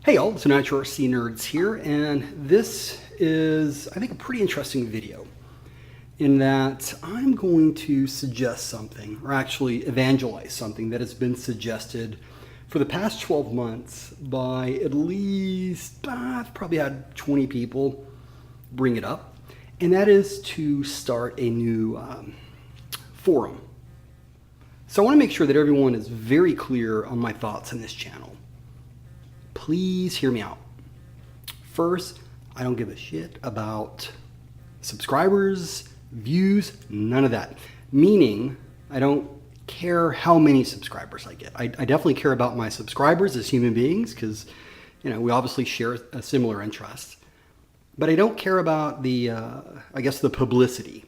Hey y'all, it's Nitro RC Nerds here, and this is, I think, a pretty interesting video in that I'm going to suggest something, or actually evangelize something that has been suggested for the past 12 months by at least, I've probably had 20 people bring it up, and that is to start a new forum. So I want to make sure that everyone is very clear on my thoughts on this channel. Please hear me out. First, I don't give a shit about subscribers, views, none of that. Meaning, I don't care how many subscribers I get. I definitely care about my subscribers as human beings because, we obviously share a similar interest. But I don't care about the, the publicity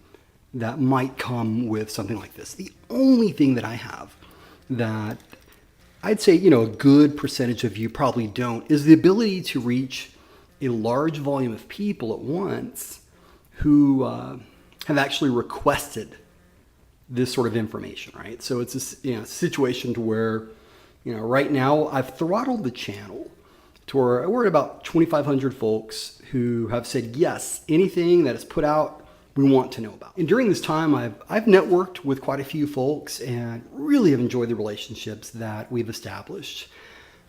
that might come with something like this. The only thing that I have that I'd say, a good percentage of you probably don't, is the ability to reach a large volume of people at once who have actually requested this sort of information, right? So it's a situation to where, right now I've throttled the channel to where we're at about 2,500 folks who have said, yes, anything that is put out, we want to know about. And during this time, I've networked with quite a few folks and really have enjoyed the relationships that we've established.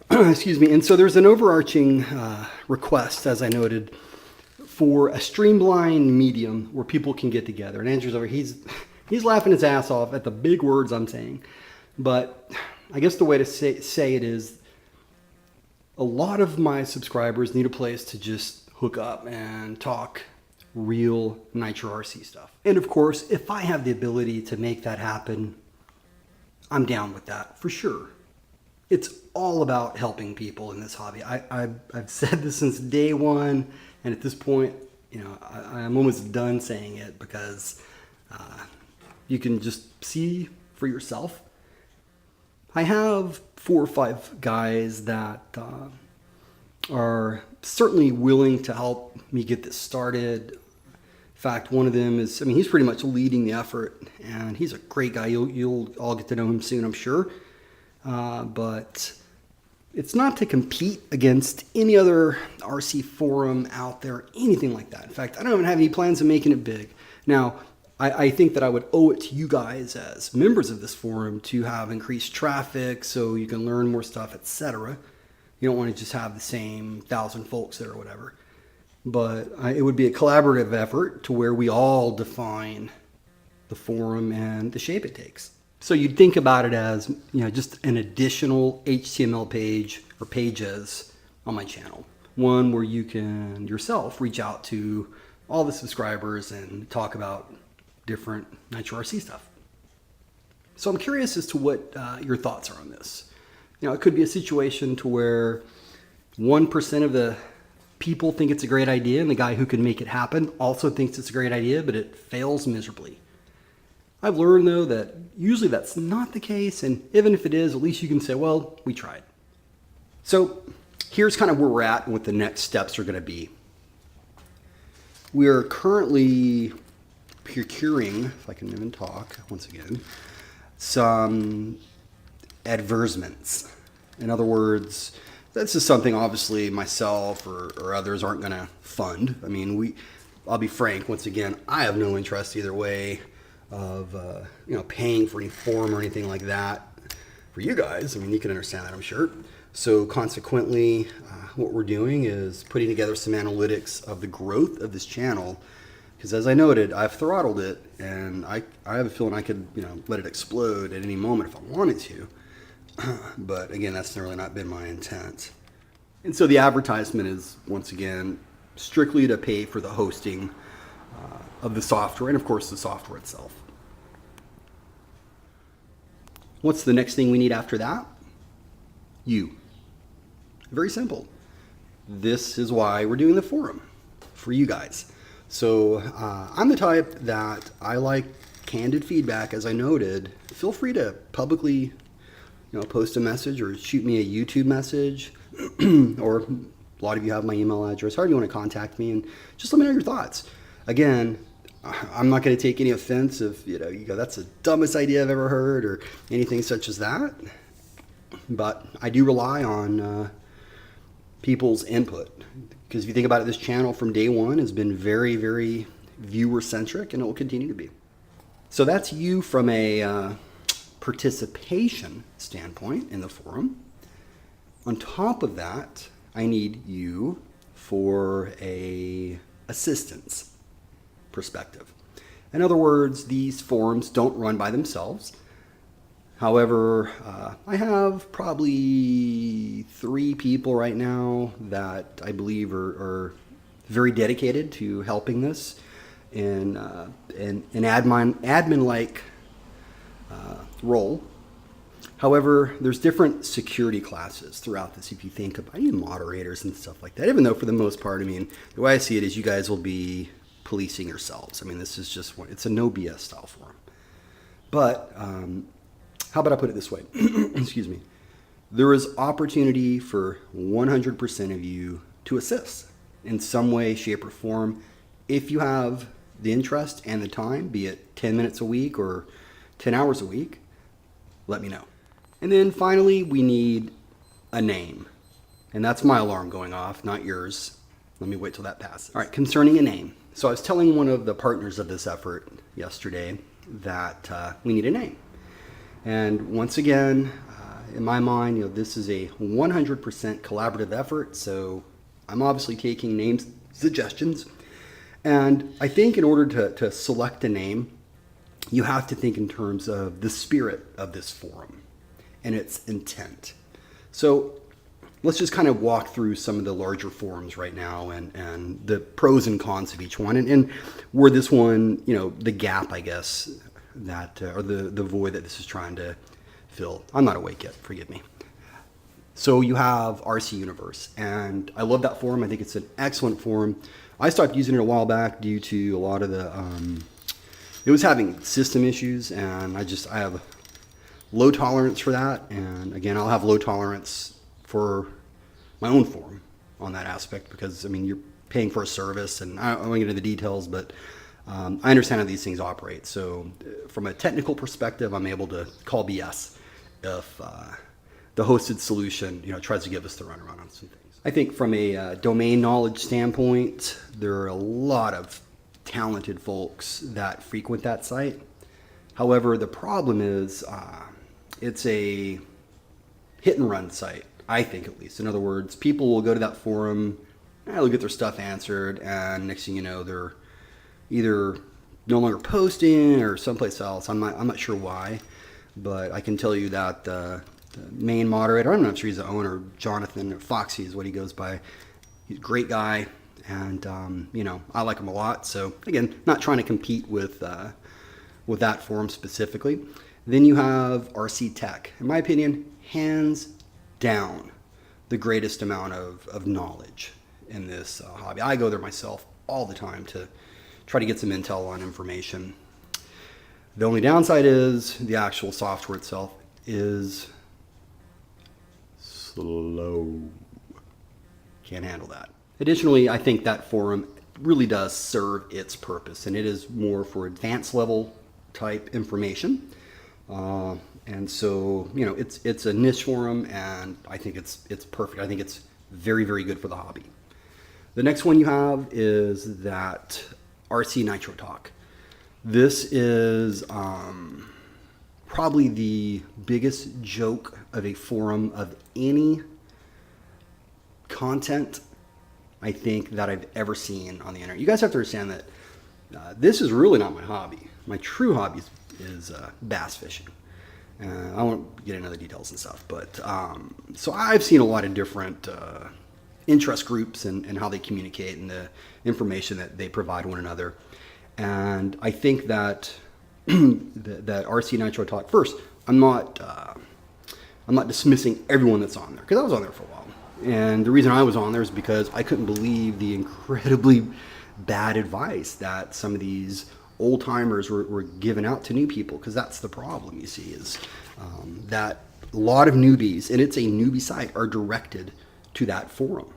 Excuse me. And so there's an overarching request, as I noted, for a streamlined medium where people can get together. And Andrew's over, he's laughing his ass off at the big words I'm saying. But I guess the way to say it is, a lot of my subscribers need a place to just hook up and talk real Nitro RC stuff. And of course, if I have the ability to make that happen, I'm down with that for sure. It's all about helping people in this hobby. I've said this since day one, and at this point, I'm almost done saying it because you can just see for yourself. I have 4 or 5 guys that are certainly willing to help me get this started. In fact, one of them is, he's pretty much leading the effort, and he's a great guy. You'll all get to know him soon, I'm sure. But it's not to compete against any other RC forum out there, anything like that. In fact, I don't even have any plans of making it big. Now, I think that I would owe it to you guys as members of this forum to have increased traffic so you can learn more stuff, etc. You don't want to just have the same 1,000 folks there or whatever. But it would be a collaborative effort to where we all define the forum and the shape it takes. So you'd think about it as, just an additional HTML page or pages on my channel. One where you can yourself reach out to all the subscribers and talk about different Nitro RC stuff. So I'm curious as to what your thoughts are on this. It could be a situation to where 1% of the people think it's a great idea, and the guy who can make it happen also thinks it's a great idea, but it fails miserably. I've learned, though, that usually that's not the case, and even if it is, at least you can say, well, we tried. So here's kind of where we're at and what the next steps are going to be. We are currently procuring, if I can even talk once again, some advertisements. In other words, this is something obviously myself or others aren't going to fund. I'll be frank, once again, I have no interest either way of, paying for any forum or anything like that for you guys. You can understand that, I'm sure. So consequently, what we're doing is putting together some analytics of the growth of this channel. Because as I noted, I've throttled it, and I have a feeling I could, let it explode at any moment if I wanted to. But again, that's really not been my intent. And so the advertisement is, once again, strictly to pay for the hosting of the software and, of course, the software itself. What's the next thing we need after that? You. Very simple. This is why we're doing the forum, for you guys. So I'm the type that I like candid feedback, as I noted. Feel free to publicly post a message or shoot me a YouTube message, or a lot of you have my email address, however you want to contact me, and just let me know your thoughts. Again, I'm not going to take any offense if you go, that's the dumbest idea I've ever heard, or anything such as that. But I do rely on people's input. Because if you think about it, this channel from day one has been very, very viewer-centric, and it will continue to be. So that's you from a participation standpoint in the forum. On top of that, I need you for a assistance perspective. In other words, these forums don't run by themselves. However, I have probably 3 people right now that I believe are very dedicated to helping this in an admin-like role. However, there's different security classes throughout this. If you think about even moderators and stuff like that, even though for the most part, I mean, the way I see it is you guys will be policing yourselves. I mean, this is just it's a no BS style forum. But how about I put it this way? Excuse me. There is opportunity for 100% of you to assist in some way, shape, or form if you have the interest and the time, be it 10 minutes a week or 10 hours a week. Let me know. And then finally, we need a name. And that's my alarm going off, not yours. Let me wait till that passes. All right, concerning a name. So I was telling one of the partners of this effort yesterday that we need a name. And once again, in my mind, this is a 100% collaborative effort. So I'm obviously taking name suggestions. And I think in order to select a name, you have to think in terms of the spirit of this forum and its intent. So let's just kind of walk through some of the larger forums right now and the pros and cons of each one. And where this one, the gap, I guess, that or the void that this is trying to fill. I'm not awake yet, forgive me. So you have RC Universe, and I love that forum. I think it's an excellent forum. I stopped using it a while back due to a lot of the it was having system issues, and I have low tolerance for that. And again, I'll have low tolerance for my own forum on that aspect, because I mean, you're paying for a service, and I don't want to get into the details, but I understand how these things operate. So from a technical perspective, I'm able to call BS if the hosted solution tries to give us the runaround on some things. I think from a domain knowledge standpoint, there are a lot of talented folks that frequent that site. However, the problem is it's a hit and run site, I think, at least. In other words, people will go to that forum, they'll get their stuff answered, and next thing you know, they're either no longer posting or someplace else. I'm not sure why, but I can tell you that the main moderator, I'm not sure he's the owner, Jonathan, or Foxy is what he goes by. He's a great guy, and I like him a lot. So again, not trying to compete with that forum specifically. Then you have RC Tech. In my opinion, hands down, the greatest amount of knowledge in this hobby. I go there myself all the time to try to get some intel on information. The only downside is the actual software itself is slow. Can't handle that. Additionally, I think that forum really does serve its purpose, and it is more for advanced level type information. And so, it's a niche forum, and I think it's perfect. I think it's very, very good for the hobby. The next one you have is that RC Nitro Talk. This is probably the biggest joke of a forum of any content I think that I've ever seen on the internet. You guys have to understand that this is really not my hobby. My true hobby is bass fishing. I won't get into the details and stuff, but so I've seen a lot of different interest groups and how they communicate and the information that they provide one another. And I think that that RC Nitro Talk, first, I'm not dismissing everyone that's on there, because I was on there for a while. And the reason I was on there is because I couldn't believe the incredibly bad advice that some of these old timers were giving out to new people, because that's the problem, you see, is that a lot of newbies, and it's a newbie site, are directed to that forum.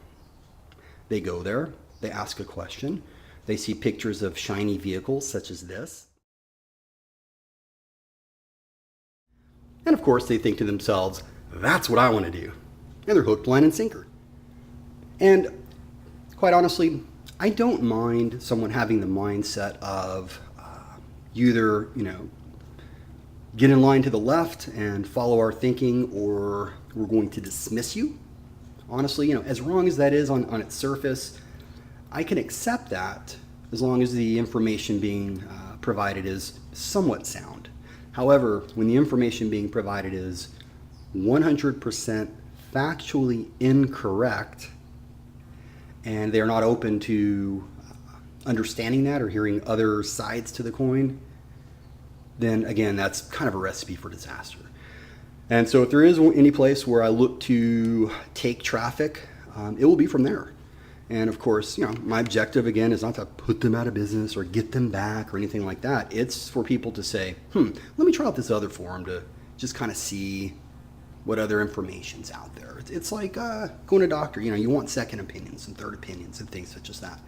They go there, they ask a question, they see pictures of shiny vehicles such as this, and of course they think to themselves, that's what I want to do. And they're hooked, line, and sinker. And quite honestly, I don't mind someone having the mindset of you either, get in line to the left and follow our thinking, or we're going to dismiss you. Honestly, as wrong as that is on its surface, I can accept that as long as the information being provided is somewhat sound. However, when the information being provided is 100% factually incorrect, and they're not open to understanding that or hearing other sides to the coin, then again, that's kind of a recipe for disaster. And so if there is any place where I look to take traffic, it will be from there. And of course, my objective again is not to put them out of business or get them back or anything like that. It's for people to say, let me try out this other forum to just kind of see what other information's out there. It's like going to a doctor. You want second opinions and third opinions and things such as that.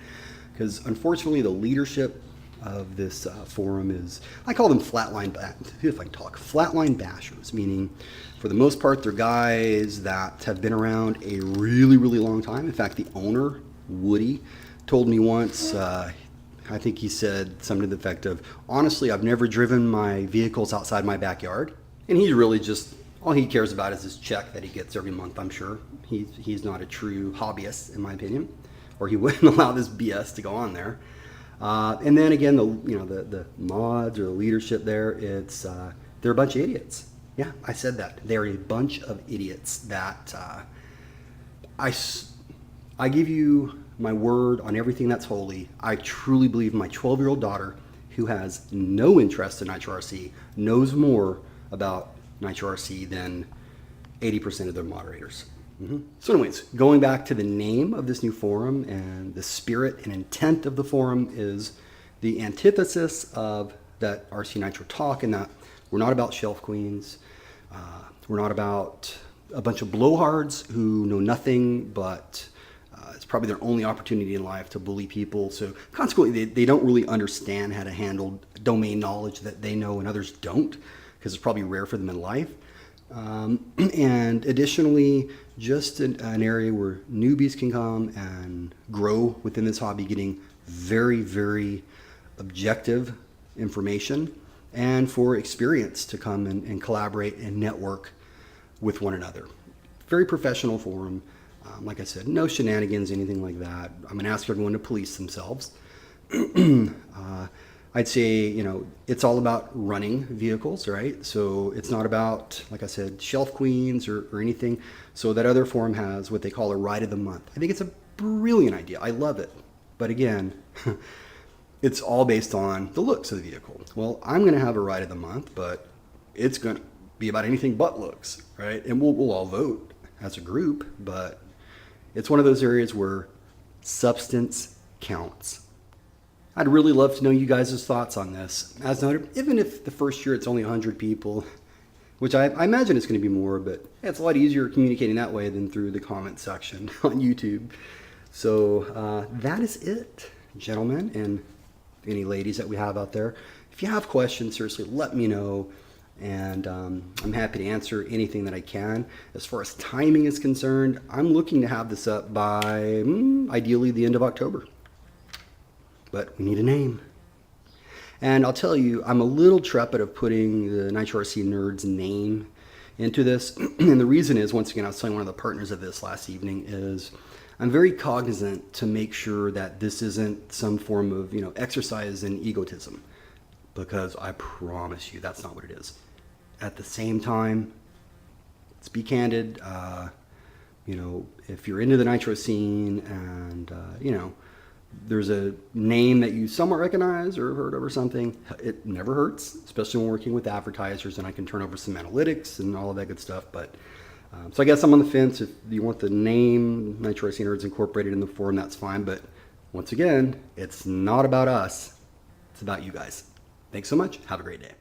Because unfortunately, the leadership of this forum is, I call them flatline bashers, meaning for the most part, they're guys that have been around a really, really long time. In fact, the owner, Woody, told me once, I think he said something to the effect of, honestly, I've never driven my vehicles outside my backyard. And he's really just, all he cares about is his check that he gets every month, I'm sure. He's not a true hobbyist, in my opinion, or he wouldn't allow this BS to go on there. And then again, the mods or the leadership there, they're a bunch of idiots. Yeah, I said that. They're a bunch of idiots that I give you my word on everything that's holy. I truly believe my 12-year-old daughter, who has no interest in Nitro RC, knows more about Nitro RC than 80% of their moderators. So anyways, going back to the name of this new forum, and the spirit and intent of the forum is the antithesis of that RC Nitro talk, in that we're not about shelf queens. We're not about a bunch of blowhards who know nothing, but it's probably their only opportunity in life to bully people. So consequently, they don't really understand how to handle domain knowledge that they know and others don't, because it's probably rare for them in life. And additionally, just an area where newbies can come and grow within this hobby, getting very, very objective information, and for experience to come and collaborate and network with one another. Very professional forum. Like I said, no shenanigans, anything like that. I'm going to ask everyone to police themselves. I'd say, it's all about running vehicles, right? So it's not about, like I said, shelf queens or anything. So that other forum has what they call a ride of the month. I think it's a brilliant idea. I love it. But again, it's all based on the looks of the vehicle. Well, I'm going to have a ride of the month, but it's going to be about anything but looks, right? And we'll all vote as a group, but it's one of those areas where substance counts. I'd really love to know you guys' thoughts on this. As noted, even if the first year it's only 100 people, which I imagine it's going to be more, but it's a lot easier communicating that way than through the comment section on YouTube. So that is it, gentlemen, and any ladies that we have out there. If you have questions, seriously, let me know, and I'm happy to answer anything that I can. As far as timing is concerned, I'm looking to have this up by ideally the end of October. But we need a name. And I'll tell you, I'm a little trepid of putting the Nitro RC Nerds name into this. And the reason is, once again, I was telling one of the partners of this last evening, is I'm very cognizant to make sure that this isn't some form of, exercise in egotism. Because I promise you, that's not what it is. At the same time, let's be candid, if you're into the Nitro scene and, there's a name that you somewhat recognize or heard of or something, it never hurts, especially when working with advertisers, and I can turn over some analytics and all of that good stuff. But so I guess I'm on the fence. If you want the name Nitro RC Nerds incorporated in the forum, that's fine. But once again, it's not about us. It's about you guys. Thanks so much. Have a great day.